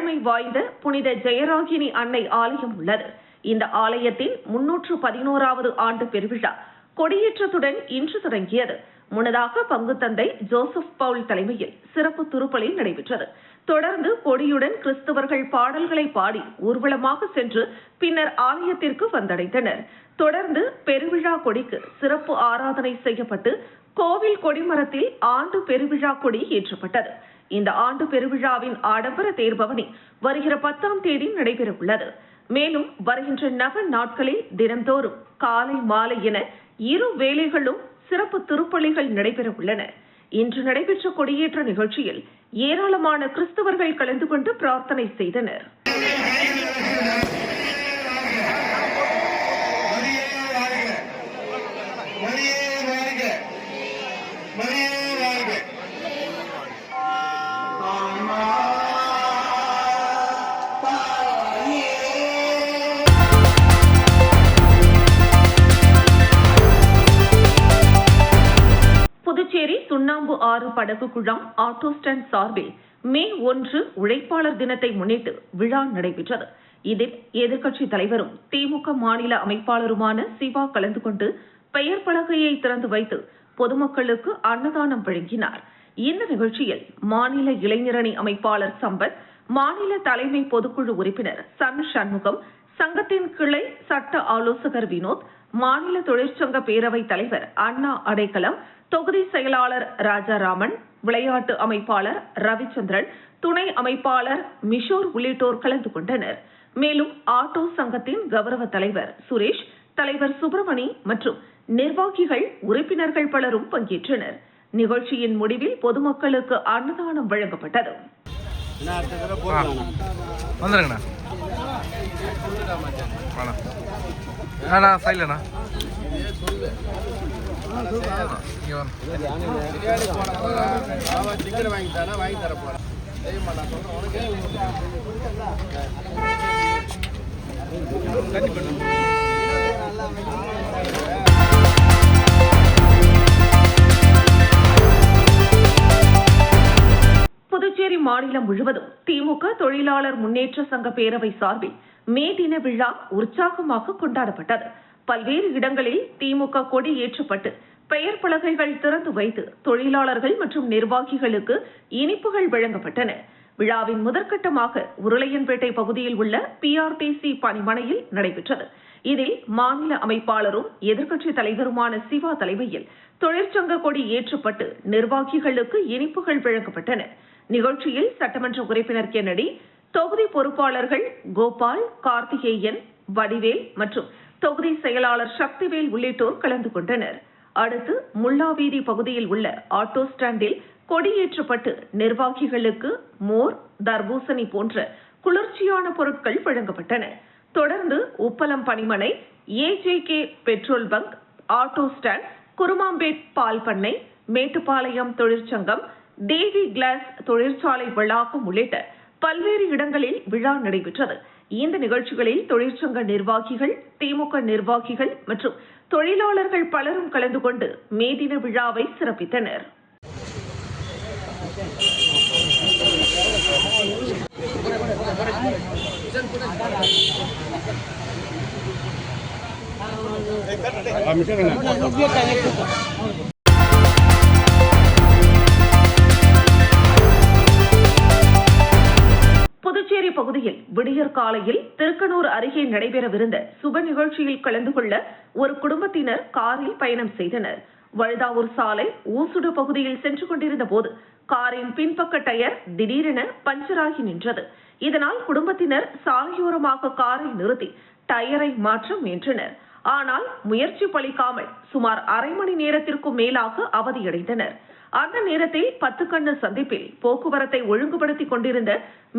பழமை வாய்ந்த புனித ஜெயராகினி அன்னை ஆலயம் உள்ளது. இந்த ஆலயத்தின் 311வது ஆண்டு பெருவிழா கொடியேற்றத்துடன் இன்று தொடங்கியது. முன்னதாக பங்கு தந்தை ஜோசப் பவுல் தலைமையில் சிறப்பு திருப்பலி நடைபெற்றது. தொடர்ந்து கொடியுடன் கிறிஸ்தவர்கள் பாடல்களை பாடி ஊர்வலமாக சென்று பின்னர் ஆலயத்திற்கு வந்தடைந்தனர். தொடர்ந்து பெருவிழா கொடிக்கு சிறப்பு ஆராதனை செய்யப்பட்டு கோவில் கொடிமரத்தில் ஆண்டு பெருவிழா கொடி ஏற்றப்பட்டது. இந்த ஆண்டு பெருவிழாவின் ஆடம்பர தேர்பவனி வருகிற 10ஆம் தேதி நடைபெறவுள்ளது. மேலும் வருகின்ற நவ நாட்களில் தினந்தோறும் காலை மாலை என 2 வேளைகளும் சிறப்பு திருப்பலிகள் நடைபெற உள்ளன. இன்று நடைபெற்ற கொடியேற்ற நிகழ்ச்சியில் ஏராளமான கிறிஸ்தவர்கள் கலந்து கொண்டு பிரார்த்தனை செய்தனர். புதுச்சேரி சுண்ணாம்பு ஆறு படகு குழாம் ஆட்டோ ஸ்டாண்ட் சார்பில் மே 1 உழைப்பாளர் தினத்தை முன்னிட்டு விழா நடைபெற்றது. இதில் எதிர்க்கட்சித் தலைவரும் திமுக மாநில அமைப்பாளருமான சிவா கலந்து கொண்டு பெயர் பலகையை திறந்து வைத்து பொதுமக்களுக்கு அன்னதானம் வழங்கினார். இந்த நிகழ்ச்சியில் மாநில இளைஞரணி அமைப்பாளர் சம்பத், மாநில தலைமை பொதுக்குழு உறுப்பினர் சன் சண்முகம், சங்கத்தின் கிளை சட்ட ஆலோசகர் வினோத், மாநில தொழிற்சங்க பேரவைத் தலைவர் அண்ணா அடைக்கலம், தொகுதி செயலாளர் ராஜாராமன், விளையாட்டு அமைப்பாளர் ரவிச்சந்திரன், துணை அமைப்பாளர் மிஷோர் உள்ளிட்டோர் கலந்து கொண்டனர். மேலும் ஆட்டோ சங்கத்தின் கௌரவ தலைவர் சுரேஷ், தலைவர் சுப்பிரமணி மற்றும் நிர்வாகிகள், உறுப்பினர்கள் பலரும் பங்கேற்றனர். நிகழ்ச்சியின் முடிவில் பொதுமக்களுக்கு அன்னதானம் வழங்கப்பட்டது. புதுச்சேரி மாநிலம் முழுவதும் திமுக தொழிலாளர் முன்னேற்ற சங்க பேரவை சார்பில் மே தின விழா உற்சாகமாக கொண்டாடப்பட்டது. பல்வேறு இடங்களில் திமுக கொடி ஏற்றப்பட்டு பெயர் பலகைகள் திறந்து வைத்து தொழிலாளர்கள் மற்றும் நிர்வாகிகளுக்கு இனிப்புகள் வழங்கப்பட்டன. விழாவின் முதற்கட்டமாக உருளையன்பேட்டை பகுதியில் உள்ள PRTC பணிமனையில் நடைபெற்றது. இதில் மாநில அமைப்பாளரும் எதிர்க்கட்சித் தலைவருமான சிவா தலைமையில் தொழிற்சங்க கொடி ஏற்றப்பட்டு நிர்வாகிகளுக்கு இனிப்புகள் வழங்கப்பட்டன. நிகழ்ச்சியில் சட்டமன்ற உறுப்பினர் கென்னடி, தொகுதி பொறுப்பாளர்கள் கோபால், கார்த்திகேயன், வடிவேல் மற்றும் தொகுதி செயலாளர் சக்திவேல் உள்ளிட்டோர் கலந்து கொண்டனர். அடுத்து முல்லாவீதி பகுதியில் உள்ள ஆட்டோ ஸ்டாண்டில் கொடியேற்றப்பட்டு நிர்வாகிகளுக்கு மோர், தர்பூசணி போன்ற குளிர்ச்சியான பொருட்கள் வழங்கப்பட்டன. தொடர்ந்து உப்பளம் பணிமனை, AJK petrol bunk, auto stand, Kurumampet பால் பண்ணை, மேட்டுப்பாளையம் தொழிற்சங்கம், தேவி கிளாஸ் தொழிற்சாலை வளாகம் உள்ளிட்ட பல்வேறு இடங்களில் விழா நடைபெற்றது. இந்த நிகழ்ச்சிகளில் தொழிற்சங்க நிர்வாகிகள், திமுக நிர்வாகிகள் மற்றும் தொழிலாளர்கள் பலரும் கலந்து கொண்டு மே தின விழாவை சிறப்பித்தனர். புதுச்சேரி பகுதியில் விடியற் காலையில் திருக்கனூர் அருகே நடைபெறவிருந்த சுப நிகழ்ச்சியில் கலந்து கொள்ள ஒரு குடும்பத்தினர் காரில் பயணம் செய்தனர். வழுதாவூர் சாலை ஊசுடு பகுதியில் சென்று கொண்டிருந்த போது காரின் பின்பக்க டயர் திடீரென பஞ்சராகி நின்றது. இதனால் குடும்பத்தினர் சாலையோரமாக காரை நிறுத்தி டயரை மாற்ற முயன்றனர். ஆனால் முயற்சி பலிக்காமல் சுமார் அரை மணி நேரத்திற்கும் மேலாக அவதியடைந்தனர். அந்த நேரத்தில் 10 கண்ணு சந்திப்பில் போக்குவரத்தை ஒழுங்குபடுத்திக் கொண்டிருந்த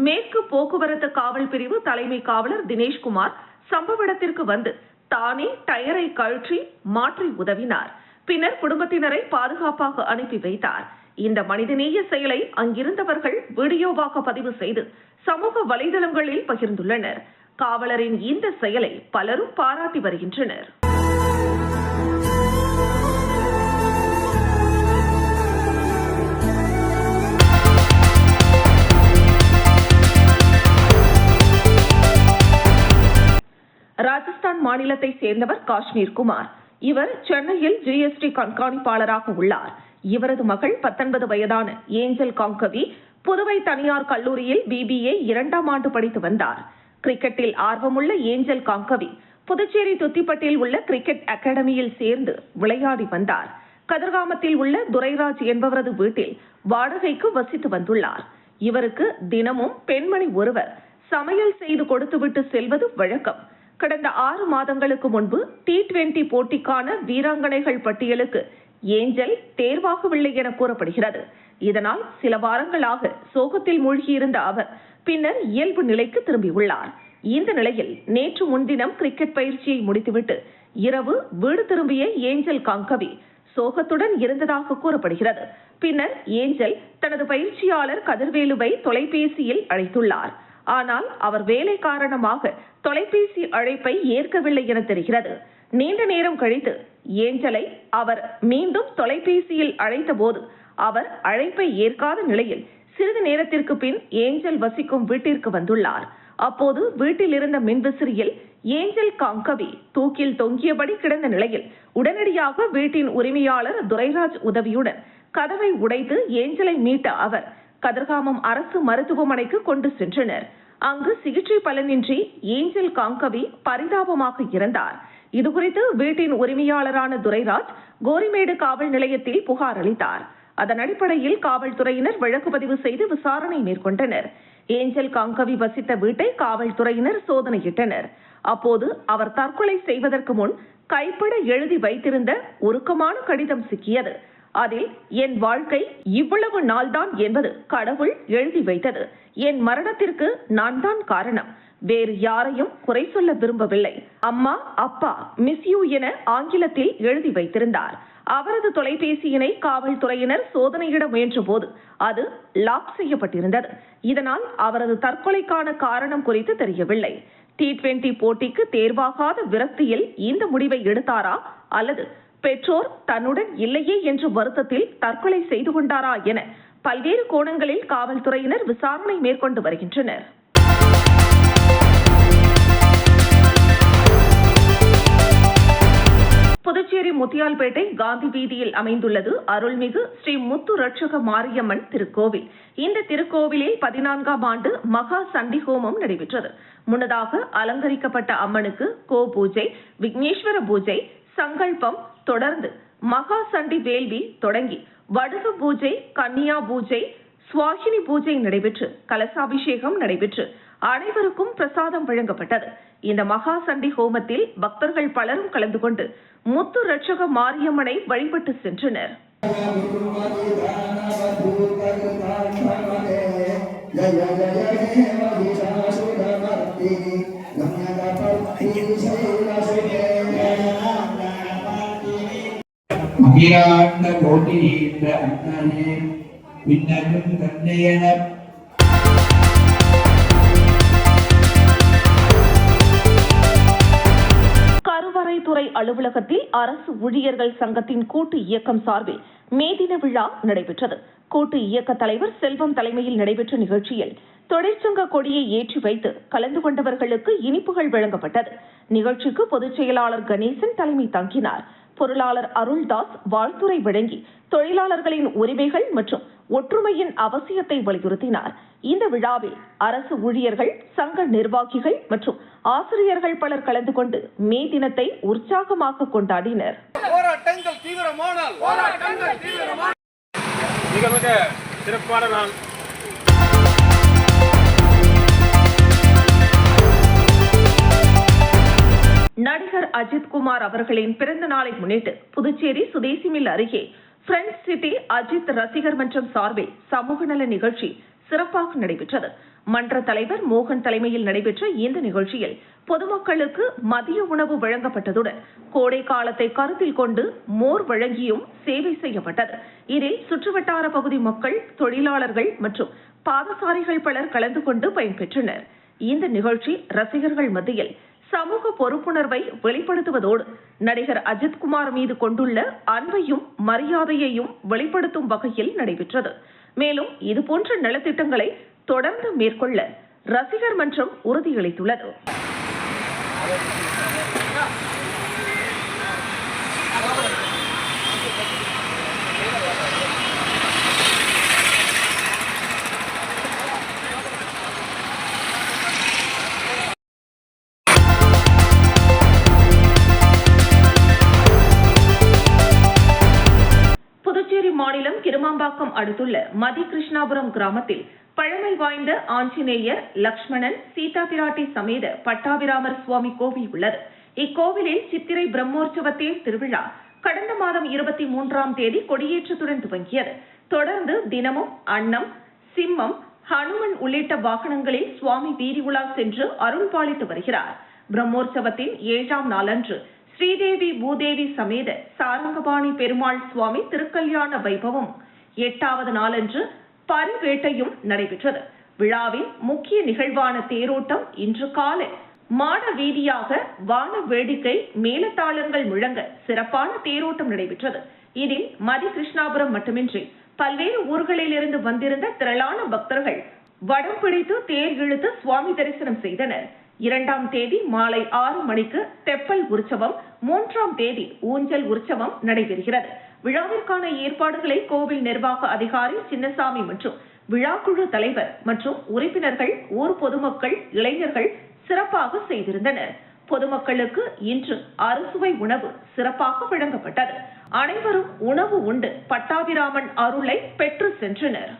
மேற்கு போக்குவரத்து காவல் பிரிவு தலைமை காவலர் தினேஷ்குமார் சம்பவ இடத்திற்கு வந்து தானே டயரை கழற்றி மாற்றி உதவினார். பின்னர் குடும்பத்தினரை பாதுகாப்பாக அனுப்பி வைத்தார். இந்த மனிதநேய செயலை அங்கிருந்தவர்கள் வீடியோவாக பதிவு செய்து சமூக வலைதளங்களில் பகிர்ந்துள்ளனர். காவலரின் இந்த செயலை பலரும் பாராட்டி வருகின்றனர். மாநிலத்தை சேர்ந்தவர் காஷ்மீர் குமார். இவர் சென்னையில் GST கண்காணிப்பாளராக உள்ளார். இவரது மகள் 19 வயதான ஏஞ்சல் காங்கவி புதுவை தனியார் கல்லூரியில் BBA 2ஆம் ஆண்டு படித்து வந்தார். கிரிக்கெட்டில் ஆர்வமுள்ள ஏஞ்சல் காங்கவி புதுச்சேரி துத்திப்பட்டில் உள்ள கிரிக்கெட் அகாடமியில் சேர்ந்து விளையாடி வந்தார். கதிர்காமத்தில் உள்ள துரைராஜ் என்பவரது வீட்டில் வாடகைக்கு வசித்து வந்துள்ளார். இவருக்கு தினமும் பெண்மணி ஒருவர் சமையல் செய்து கொடுத்துவிட்டு செல்வது வழக்கம். கடந்த 6 மாதங்களுக்கு முன்பு T20 போட்டிக்கான வீராங்கனைகள் பட்டியலுக்கு ஏஞ்சல் தேர்வாகவில்லை என கூறப்படுகிறது. இதனால் சில வாரங்களாக சோகத்தில் மூழ்கியிருந்த அவர் பின்னர் இயல்பு நிலைக்கு திரும்பியுள்ளார். இந்த நிலையில் நேற்று முன்தினம் கிரிக்கெட் பயிற்சியை முடித்துவிட்டு இரவு வீடு திரும்பிய ஏஞ்சல் காங்கவி சோகத்துடன் இருந்ததாக கூறப்படுகிறது. பின்னர் ஏஞ்சல் தனது பயிற்சியாளர் கதிர்வேலுவை தொலைபேசியில் அழைத்துள்ளார். ஆனால் அவர் வேலை காரணமாக தொலைபேசி அழைப்பை ஏற்கவில்லை என தெரிகிறது. நீண்ட நேரம் கழித்து ஏஞ்சலை அவர் மீண்டும் தொலைபேசியில் அழைத்த போது அவர் அழைப்பை ஏற்காத நிலையில் சிறிது நேரத்திற்கு பின் ஏஞ்சல் வசிக்கும் வீட்டிற்கு வந்துள்ளார். அப்போது வீட்டில் இருந்த மின்விசிறியில் ஏஞ்சல் காங்கவி தூக்கில் தொங்கியபடி கிடந்த நிலையில் உடனடியாக வீட்டின் உரிமையாளர் துரைராஜ் உதவியுடன் கதவை உடைத்து ஏஞ்சலை மீட்ட அவர் கதிர்காமம் அரசு மருத்துவமனைக்கு கொண்டு சென்றனர். அங்கு சிகிச்சை பலனின்றி ஏஞ்சல் காங்கவி பரிதாபமாக இறந்தார். இதுகுறித்து வீட்டின் உரிமையாளரான துரைராஜ் கோரிமேடு காவல் நிலையத்தில் புகார் அளித்தார். அதன் அடிப்படையில் காவல்துறையினர் வழக்கு பதிவு செய்து விசாரணை மேற்கொண்டனர். ஏஞ்சல் காங்கவி வசித்த வீட்டை காவல்துறையினர் சோதனையிட்டனர். அப்போது அவர் தற்கொலை செய்வதற்கு முன் கைப்பட எழுதி வைத்திருந்த உருக்கமான கடிதம் சிக்கியது. அதில் என் வாழ்க்கை இவ்வளவு நாள்தான் என்பது கடவுள் எழுதி வைத்தது. என் மரணத்திற்கு நான் தான் காரணம். வேறு யாரையும் குறை சொல்ல விரும்பவில்லை. அம்மா அப்பா மிஸ் யூ என ஆங்கிலத்தில் எழுதி வைத்திருந்தார். அவரது தொலைபேசியினை காவல்துறையினர் சோதனையிட முயன்ற போது அது லாக் செய்யப்பட்டிருந்தது. இதனால் அவரது தற்கொலைக்கான காரணம் குறித்து தெரியவில்லை. T20 போட்டிக்கு தேர்வாகாத விரக்தியில் இந்த முடிவை எடுத்தாரா அல்லது பெற்றோர் தன்னுடன் இல்லையே என்ற வருத்தத்தில் தற்கொலை செய்து கொண்டாரா என பல்வேறு கோணங்களில் காவல்துறையினர் விசாரணை மேற்கொண்டு வருகின்றனர். புதுச்சேரி முத்தியால்பேட்டை காந்தி வீதியில் அமைந்துள்ளது அருள்மிகு ஸ்ரீ முத்து ரட்சக மாரியம்மன் திருக்கோவில். இந்த திருக்கோவிலில் 14ஆம் ஆண்டு மகா சண்டி ஹோமம் நடைபெற்றது. முன்னதாக அலங்கரிக்கப்பட்ட அம்மனுக்கு கோ பூஜை, விக்னேஸ்வர பூஜை, சங்கல்பம், தொடர்ந்து மகா சண்டி வேள்வி தொடங்கி வடுக பூஜை, கன்னியா பூஜை, சுவாகினி பூஜை நடைபெற்று கலசாபிஷேகம் நடைபெற்று அனைவருக்கும் பிரசாதம் வழங்கப்பட்டது. இந்த மகா சண்டி ஹோமத்தில் பக்தர்கள் பலரும் கலந்து கொண்டு முத்து ரட்சக மாரியம்மனை வழிபட்டு சென்றனர். அகிலாண்ட கோட்டீந்திர அண்ணனே விண்ணகம் தந்தையன கருவறைத்துறை அலுவலகத்தில் அரசு ஊழியர்கள் சங்கத்தின் கூட்டு இயக்கம் சார்பில் மே தின விழா நடைபெற்றது. கூட்டு இயக்க தலைவர் செல்வம் தலைமையில் நடைபெற்ற நிகழ்ச்சியில் தொழிற்சங்க கொடியை ஏற்றி வைத்து கலந்து கொண்டவர்களுக்கு இனிப்புகள் வழங்கப்பட்டது. நிகழ்ச்சிக்கு பொதுச் செயலாளர் கணேசன் தலைமை தாங்கினார். பொருளாளர் அருள்தாஸ் வாழ்த்துரை வழங்கி தொழிலாளர்களின் உரிமைகள் மற்றும் ஒற்றுமையின் அவசியத்தை வலியுறுத்தினார். இந்த விழாவில் அரசு ஊழியர்கள், சங்க நிர்வாகிகள் மற்றும் ஆசிரியர்கள் பலர் கலந்து கொண்டு மே தினத்தை உற்சாகமாக கொண்டாடினர். நடிகர் அஜித்குமார் அவர்களின் பிறந்த நாளை முன்னிட்டு புதுச்சேரி சுதேசி மில் அருகே பிரெண்ட்ஸ் சிட்டி அஜித் ரசிகர் மன்றம் சார்பில் சமூக நல நிகழ்ச்சி சிறப்பாக நடைபெற்றது. மன்ற தலைவர் மோகன் தலைமையில் நடைபெற்ற இந்த நிகழ்ச்சியில் பொதுமக்களுக்கு மதிய உணவு வழங்கப்பட்டதுடன் கோடை காலத்தை கருத்தில் கொண்டு மோர் வழங்கியும் சேவை செய்யப்பட்டது. இதில் சுற்றுவட்டார பகுதி மக்கள், தொழிலாளர்கள் மற்றும் பாதசாரிகள் பலர் கலந்து கொண்டு பயன்பெற்றனர். இந்த நிகழ்ச்சி ரசிகர்கள் மத்தியில் சமூக பொறுப்புணர்வை வெளிப்படுத்துவதோடு நடிகர் அஜித்குமார் மீது கொண்டுள்ள அன்பையும் மரியாதையையும் வெளிப்படுத்தும் வகையில் நடைபெற்றது. மேலும் இதுபோன்ற நலத்திட்டங்களை தொடர்ந்து மேற்கொள்ள ரசிகர் மன்றம் உறுதியளித்துள்ளது. மாநிலம் கிருமாம்பாக்கம் அடுத்துள்ள மதி கிருஷ்ணாபுரம் கிராமத்தில் பழமை வாய்ந்த ஆஞ்சநேயர், லக்ஷ்மணன், சீதா பிராட்டி சமேத பட்டாபிராமர் சுவாமி கோவில் உள்ளது. இக்கோவிலில் சித்திரை பிரம்மோற்சவ தேர் திருவிழா கடந்த மாதம் 23ஆம் தேதி கொடியேற்றத்துடன் துவங்கியது. தொடர்ந்து தினமும் அன்னம், சிம்மம், ஹனுமன் உள்ளிட்ட வாகனங்களில் சுவாமி வீதி உலா சென்று அருள்பாலித்து வருகிறார். பிரம்மோற்சவத்தின் 7ஆம் நாளன்று ஸ்ரீதேவி பூதேவி சமேத சாரங்கபாணி பெருமாள் சுவாமி திருக்கல்யாண வைபவம் 8வது நாளன்று பரிவேட்டையும் நடைபெற்றது. விழாவின் முக்கிய நிகழ்வான தேரோட்டம் இன்று காலை மாட வீதியாக வான வேடிக்கை, மேளதாளங்கள் முழங்க சிறப்பான தேரோட்டம் நடைபெற்றது. இதில் மதி கிருஷ்ணாபுரம் மட்டுமின்றி பல்வேறு ஊர்களில் இருந்து வந்திருந்த திரளான பக்தர்கள் வடம் பிடித்து தேர் இழுத்து சுவாமி தரிசனம் செய்தனர். 2ஆம் தேதி மாலை 6 மணிக்கு தெப்பல் உற்சவம், 3ஆம் தேதி ஊஞ்சல் உற்சவம் நடைபெறுகிறது. விழாவிற்கான ஏற்பாடுகளை கோவில் நிர்வாக அதிகாரி சின்னசாமி மற்றும் விழாக்குழு தலைவர் மற்றும் உறுப்பினர்கள், ஊர் பொதுமக்கள், இளைஞர்கள் சிறப்பாக செய்திருந்தனர். பொதுமக்களுக்கு இன்று அறுசுவை உணவு சிறப்பாக வழங்கப்பட்டது. அனைவரும் உணவு உண்டு பட்டாபிராமன் அருளை பெற்று சென்றனர்.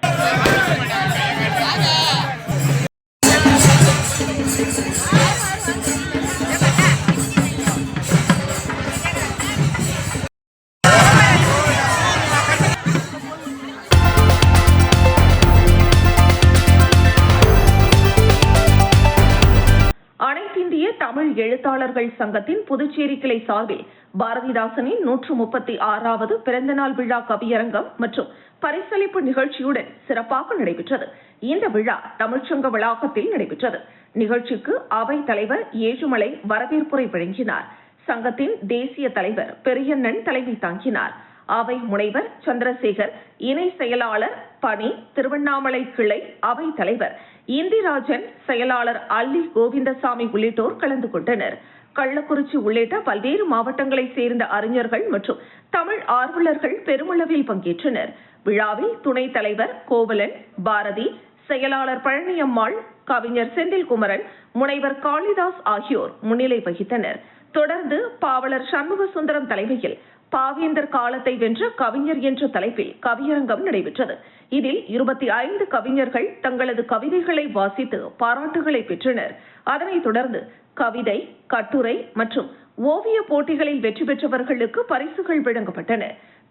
அனைத்திந்திய தமிழ் எழுத்தாளர்கள் சங்கத்தின் புதுச்சேரி கிளை சார்பில் பாரதிதாசனின் 136வது பிறந்தநாள் விழா கவியரங்கம் மற்றும் பரிசளிப்பு நிகழ்ச்சியுடன் சிறப்பாக நடைபெற்றது. இந்த விழா தமிழ்ச்சங்க வளாகத்தில் நடைபெற்றது. நிகழ்ச்சிக்கு அவை தலைவர் ஏழுமலை வரவேற்புரை வழங்கினார். சங்கத்தின் தேசிய தலைவர் பெரியண்ணன் தலைமை தாங்கினார். அவை முனைவர் சந்திரசேகர், இணை செயலாளர் பணி, திருவண்ணாமலை கிளை அவை தலைவர் இந்திராஜன், செயலாளர் அல்லி கோவிந்தசாமி உள்ளிட்டோர் கலந்து கொண்டனர். கள்ளக்குறிச்சி உள்ளிட்ட பல்வேறு மாவட்டங்களைச் சேர்ந்த அறிஞர்கள் மற்றும் தமிழ் ஆர்வலர்கள் பெருமளவில் பங்கேற்றனர். விழாவில் துணைத் தலைவர் கோவலன், பாரதி, செயலாளர் பழனியம்மாள், கவிஞர் செந்தில்குமரன், முனைவர் காளிதாஸ் ஆகியோர் முன்னிலை வகித்தனர். தொடர்ந்து பாவலர் சண்முக சுந்தரம் தலைமையில் பாவேந்தர் காலத்தை வென்ற கவிஞர் என்ற தலைப்பில் கவியரங்கம் நடைபெற்றது. இதில் 25 கவிஞர்கள் தங்களது கவிதைகளை வாசித்து பாராட்டுகளை பெற்றனர். அதனைத் தொடர்ந்து கவிதை, கட்டுரை மற்றும் ஓவிய போட்டிகளில் வெற்றி பெற்றவர்களுக்கு பரிசுகள் வழங்கப்பட்டன.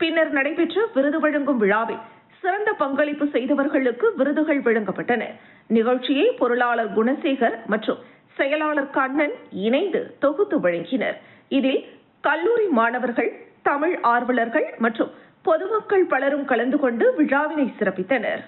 பின்னர் நடைபெற்ற விருது வழங்கும் விழாவில் சிறந்த பங்களிப்பு செய்தவர்களுக்கு விருதுகள் வழங்கப்பட்டன. நிகழ்ச்சியை பொருளாளர் குணசேகர் மற்றும் செயலாளர் கண்ணன் இணைந்து தொகுத்து வழங்கினர். இதில் கல்லூரி மாணவர்கள், தமிழ் ஆர்வலர்கள் மற்றும் பொதுமக்கள் பலரும் கலந்து கொண்டு விழாவினை சிறப்பித்தனர்.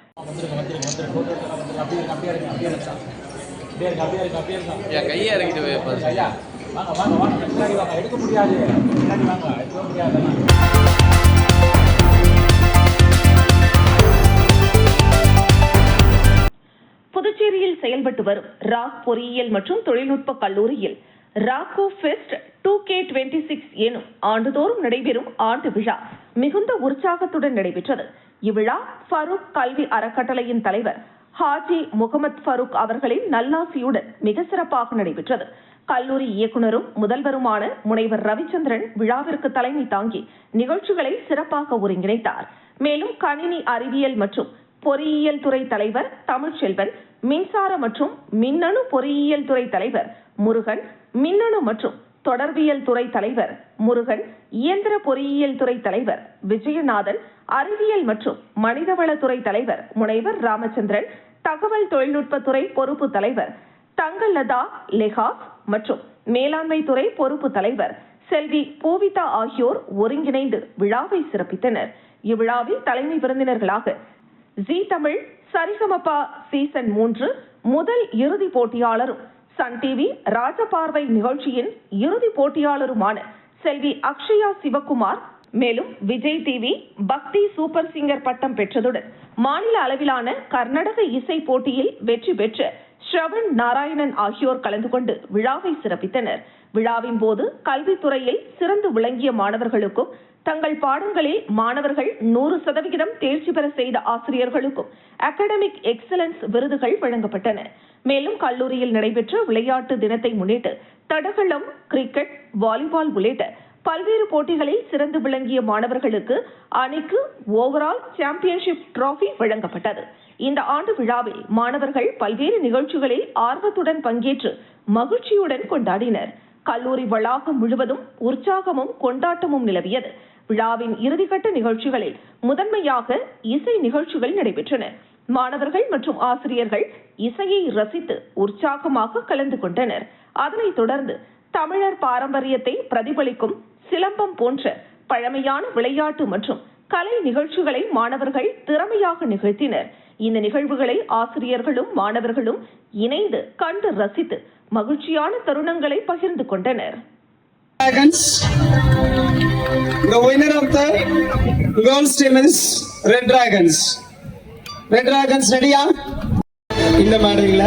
புதுச்சேரியில் செயல்பட்டு வரும் ராக் பொறியியல் மற்றும் தொழில்நுட்ப கல்லூரியில் ராக்கோ ஃபெஸ்ட் 2K26 எனும் ஆண்டுதோறும் நடைபெறும் ஆண்டு விழா மிகுந்த உற்சாகத்துடன் நடைபெற்றது. இவ்விழா ஃபரூக் கல்வி அறக்கட்டளையின் தலைவர் ஹாஜி முகமது ஃபரூக் அவர்களின் நல்லாசியுடன் மிக சிறப்பாக நடைபெற்றது. கல்லூரி இயக்குநரும் முதல்வருமான முனைவர் ரவிச்சந்திரன் விழாவிற்கு தலைமை தாங்கி நிகழ்ச்சிகளை சிறப்பாக ஒருங்கிணைத்தார். மேலும் கணினி அறிவியல் மற்றும் பொறியியல் துறை தலைவர் தமிழ்ச்செல்வன், மின்சார மற்றும் மின்னணு பொறியியல் துறை தலைவர் முருகன், மின்னணு மற்றும் தொடர்பியல் துறை தலைவர் முருகன், இயந்திர பொறியியல் துறை தலைவர் விஜயநாதன், அறிவியல் மற்றும் மனிதவளத்துறை தலைவர் முனைவர் ராமச்சந்திரன், தகவல் தொழில்நுட்பத்துறை பொறுப்பு தலைவர் தங்கலதா லெஹாஸ் மற்றும் மேலாண்மை துறை பொறுப்பு தலைவர் செல்வி பூவிதா ஆகியோர் ஒருங்கிணைந்து விழாவை சிறப்பித்தனர். இவ்விழாவில் தலைமை விருந்தினர்களாக ஜி தமிழ் சரிகமபா சீசன் 3 முதல் இறுதி போட்டியாளரும் சன் டிவி ராஜபார்வை நிகழ்ச்சியின் இறுதி போட்டியாளருமான செல்வி அக்ஷயா சிவகுமார், மேலும் விஜய் டிவி பக்தி சூப்பர் சிங்கர் பட்டம் பெற்றதுடன் மாநில அளவிலான கர்நாடக இசை போட்டியில் வெற்றி பெற்ற ஸ்ரவன் நாராயணன் ஆகியோர் கலந்து கொண்டு விழாவை சிறப்பித்தனர். விழாவின் போது கல்வித்துறையில் சிறந்து விளங்கிய மாணவர்களுக்கும் தங்கள் பாடங்களில் மாணவர்கள் 100% தேர்ச்சி பெற செய்த ஆசிரியர்களுக்கும் அகாடமிக் எக்ஸலன்ஸ் விருதுகள் வழங்கப்பட்டன. மேலும் கல்லூரியில் நடைபெற்ற விளையாட்டு தினத்தை முன்னிட்டு தடகளம், கிரிக்கெட், வாலிபால் உள்ளிட்ட பல்வேறு போட்டிகளில் சிறந்து விளங்கிய மாணவர்களுக்கு அணிக்கு ஓவரால் சாம்பியன்ஷிப் டிராபி வழங்கப்பட்டது. இந்த ஆண்டு விழாவில் மாணவர்கள் பல்வேறு நிகழ்ச்சிகளில் ஆர்வத்துடன் பங்கேற்று மகிழ்ச்சியுடன் கொண்டாடினர். கல்லூரி வளாகம் முழுவதும் உற்சாகமும் கொண்டாட்டமும் நிலவியது. விழாவின் இறுதிக்கட்ட நிகழ்ச்சிகளில் முதன்மையாக இசை நிகழ்ச்சிகள் நடைபெற்றன. மாணவர்கள் மற்றும் ஆசிரியர்கள் இசையை ரசித்து உற்சாகமாக கலந்து கொண்டனர். அதனைத் தொடர்ந்து தமிழர் பாரம்பரியத்தை பிரதிபலிக்கும் சிலம்பம் போன்ற பழமையான விளையாட்டு மற்றும் கலை நிகழ்ச்சிகளை மாணவர்கள் திறமையாக நிகழ்த்தினர். இந்த நிகழ்வுகளை ஆசிரியர்களும் மாணவர்களும் இணைந்து கண்டு ரசித்து மகிழ்ச்சியான தருணங்களை பகிர்ந்து கொண்டனர். The winner of the girls team is Red Dragons. Red Dragons ரெடியா? இந்த மேடையில்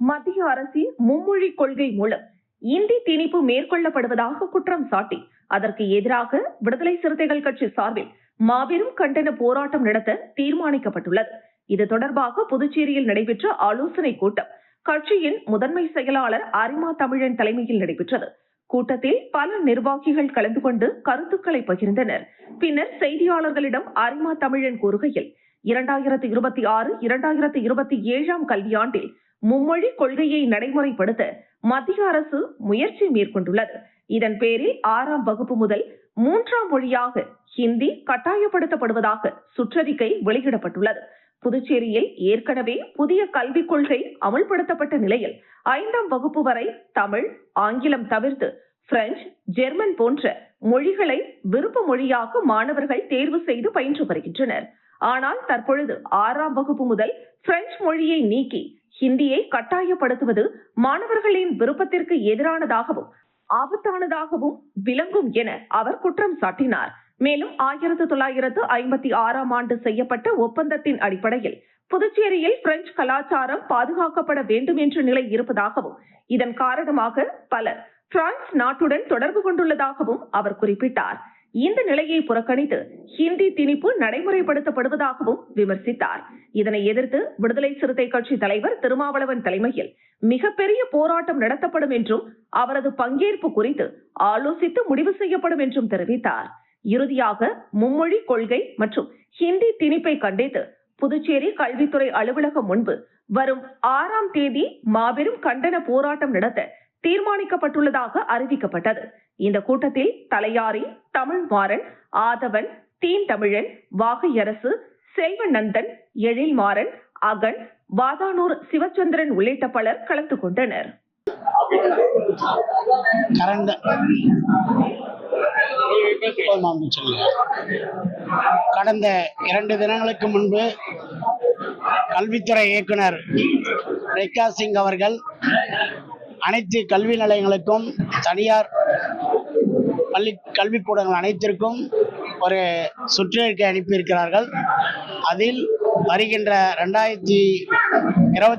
மத்திய அரசின் மும்மொழி கொள்கை மூலம் இந்தி திணிப்பு மேற்கொள்ளப்படுவதாக குற்றம் சாட்டி அதற்கு எதிராக விடுதலை சிறுத்தைகள் கட்சி சார்பில் மாபெரும் கண்டன போராட்டம் நடத்த தீர்மானிக்கப்பட்டுள்ளது. இது தொடர்பாக புதுச்சேரியில் நடைபெற்ற ஆலோசனைக் கூட்டம் கட்சியின் முதன்மை செயலாளர் அரிமா தமிழன் தலைமையில் நடைபெற்றது. கூட்டத்தில் பல நிர்வாகிகள் கலந்து கொண்டு கருத்துக்களை பகிர்ந்தனர். பின்னர் செய்தியாளர்களிடம் அரிமா தமிழன் கூறுகையில் 2026-2027 கல்வியாண்டில் மும்மொழி கொள்கையை நடைமுறைப்படுத்த மத்திய அரசு முயற்சி மேற்கொண்டுள்ளது. இதன் பேரில் 6ஆம் வகுப்பு முதல் 3ஆம் மொழியாக ஹிந்தி கட்டாயப்படுத்தப்படுவதாக சுற்றறிக்கை வெளியிடப்பட்டுள்ளது. புதுச்சேரியில் ஏற்கனவே புதிய கல்விக் கொள்கை அமல்படுத்தப்பட்ட நிலையில் 5ஆம் வகுப்பு வரை தமிழ், ஆங்கிலம் தவிர்த்து பிரெஞ்சு, ஜெர்மன் போன்ற மொழிகளை விருப்ப மொழியாக மாணவர்கள் தேர்வு செய்து பயின்று வருகின்றனர். ஆனால் தற்பொழுது 6ஆம் வகுப்பு முதல் பிரெஞ்சு மொழியை நீக்கி ஹிந்தியை கட்டாயப்படுத்துவது மாணவர்களின் விருப்பத்திற்கு எதிரானதாகவும் ஆபத்தானதாகவும் விளங்கும் என அவர் குற்றம் சாட்டினார். மேலும் 1956ஆம் ஆண்டு செய்யப்பட்ட ஒப்பந்தத்தின் அடிப்படையில் புதுச்சேரியில் பிரெஞ்சு கலாச்சாரம் பாதுகாக்கப்பட வேண்டும் என்ற நிலை இருப்பதாகவும் இதன் காரணமாக பலர் பிரான்ஸ் நாட்டுடன் தொடர்பு கொண்டுள்ளதாகவும் அவர் குறிப்பிட்டார். இந்த நிலையை புறக்கணித்து ஹிந்தி திணிப்பு நடைமுறைப்படுத்தப்படுவதாகவும் விமர்சித்தார். இதனை எதிர்த்து விடுதலை சிறுத்தை கட்சி தலைவர் திருமாவளவன் தலைமையில் மிகப்பெரிய போராட்டம் நடத்தப்படும் என்றும் அவரது பங்கேற்பு குறித்து ஆலோசித்து முடிவு செய்யப்படும் என்றும் தெரிவித்தார். இறுதியாக மும்மொழி கொள்கை மற்றும் ஹிந்தி திணிப்பை கண்டித்து புதுச்சேரி கல்வித்துறை அலுவலகம் முன்பு வரும் 6ஆம் தேதி மாபெரும் கண்டன போராட்டம் நடத்த தீர்மானிக்கப்பட்டுள்ளதாக அறிவிக்கப்பட்டது. இந்த கூட்டத்தில் தலையாரி, தமிழ்மாறன், ஆதவன், தீன் தமிழன், வாகையரசு, செல்வநந்தன், எழில்மாறன், அகன், வாதானூர் சிவச்சந்திரன் உள்ளிட்ட பலர் கலந்து கொண்டனர். கடந்த 2 தினங்களுக்கு முன்பு கல்வித்துறை இயக்குனர் ரேகா சிங் அவர்கள் அனைத்து கல்வி நிலையங்களுக்கும் தனியார் கல்விக்கூடங்கள் அனைத்திற்கும் ஒரு சுற்றறிக்கை அனுப்பியிருக்கிறார்கள். அதில் வருகின்ற 2026